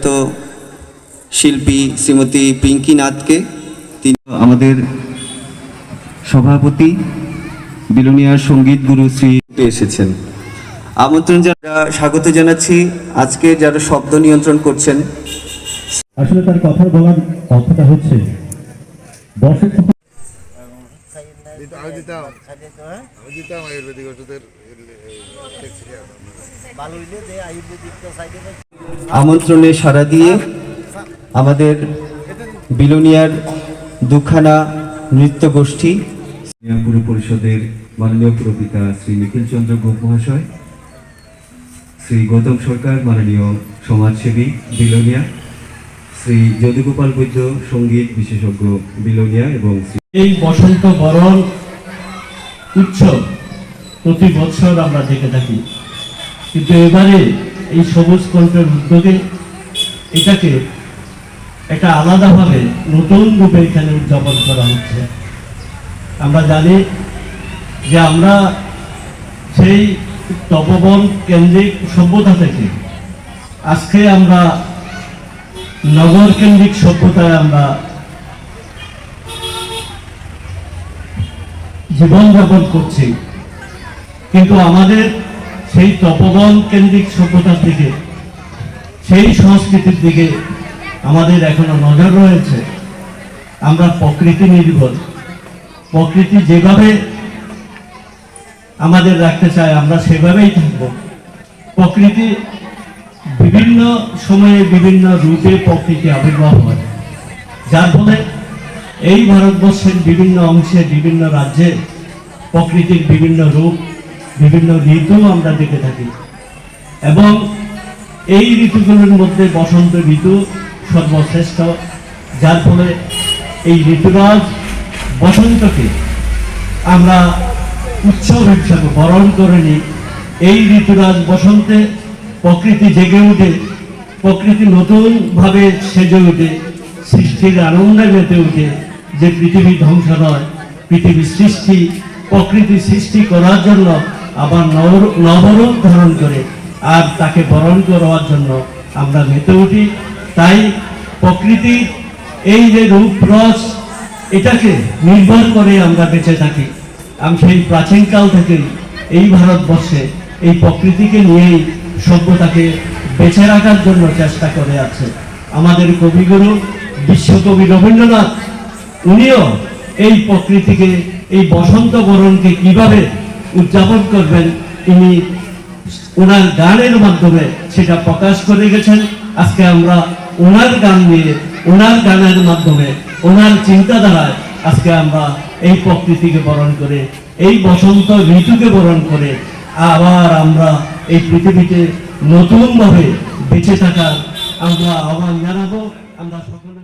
তো শিল্পী শ্রীমতী পিঙ্কি নাথকে তিনি আমাদের সভাপতি বিলোনিয়ার সঙ্গীত গুরু শ্রী এসেছেন। আমন্ত্রণ যারা স্বাগত জানাচ্ছি। আজকে যারা শব্দ নিয়ন্ত্রণ করছেন, আসলে তার কথা বলার অর্থটা হচ্ছে দর্শক আমন্ত্রণে সাড়া দিয়ে আমাদের বিলোনিয়ার দুখানা নৃত্য গোষ্ঠী পুর পরিষদের মাননীয় পুরপিতা শ্রী নিখিল চন্দ্র গোপ মহাশয়, শ্রী গৌতম সরকার মাননীয় সমাজসেবী বিলোনিয়া, শ্রী যদুগোপাল বৈদ্য সঙ্গীত বিশেষজ্ঞ বিলোনিয়া এবং এই বসন্ত বরণ উৎসব প্রতি বছর আমরা দেখে থাকি, কিন্তু এবারে এই সবুজ কণ্ঠের উদ্যোগে এটাকে একটা আলাদাভাবে নতুন রূপে এখানে উদযাপন করা হচ্ছে। আমরা জানি যে আমরা সেই তপবন কেন্দ্রিক সভ্যতা থেকে আজকে আমরা নগর কেন্দ্রিক সভ্যতায় আমরা জীবনযাপন করছি, কিন্তু আমাদের সেই তপবন কেন্দ্রিক সভ্যতার দিকে, সেই সংস্কৃতির দিকে আমাদের এখনো নজর রয়েছে। আমরা প্রকৃতি নির্ভর, প্রকৃতি যেভাবে আমাদের রাখতে চায় আমরা সেভাবেই থাকব। প্রকৃতি বিভিন্ন সময়ে বিভিন্ন রূপে প্রকৃতি আবির্ভাব হয়, যার ফলে এই ভারতবর্ষের বিভিন্ন অংশে বিভিন্ন রাজ্যে প্রকৃতির বিভিন্ন রূপ, বিভিন্ন ঋতু আমরা দেখে থাকি, এবং এই ঋতুগুলোর মধ্যে বসন্ত ঋতু সর্বশ্রেষ্ঠ, যার ফলে এই ঋতুরাজ বসন্তকে আমরা উৎসব হিসাবে বরণ করে নিই। এই ঋতুরাজ বসন্তে প্রকৃতি জেগে উঠে, প্রকৃতি নতুনভাবে সেজে উঠে, সৃষ্টির আনন্দে মেতে উঠে, যে পৃথিবী ধ্বংস নয়, পৃথিবী সৃষ্টি, প্রকৃতি সৃষ্টি করার জন্য আবার নবরূপ ধারণ করে, আর তাকে বরণ করার জন্য আমরা মেতে উঠি। তাই প্রকৃতির এই যে রূপ রস, এটাকে নির্ভর করে আমরা বেঁচে থাকি। আমি সেই প্রাচীনকাল থেকেই এই ভারতবর্ষে এই প্রকৃতিকে নিয়েই সভ্যতাকে বেঁচে রাখার জন্য চেষ্টা করে আছে। আমাদের কবিগুরু বিশ্বকবি রবীন্দ্রনাথ, উনিও এই প্রকৃতিকে, এই বসন্ত বরণকে কিভাবে উদযাপন করবেন, তিনি ওনার গানের মাধ্যমে সেটা প্রকাশ করে গেছেন। আজকে আমরা ওনার গান নিয়ে, ওনার গানের মাধ্যমে, ওনার চিন্তাধারায় আজকে আমরা এই প্রকৃতিকে বরণ করে, এই বসন্ত ঋতুকে বরণ করে আবার আমরা এই পৃথিবীতে নতুনভাবে বেঁচে থাকার আমরা আহ্বান জানাবো। আমরা সকলে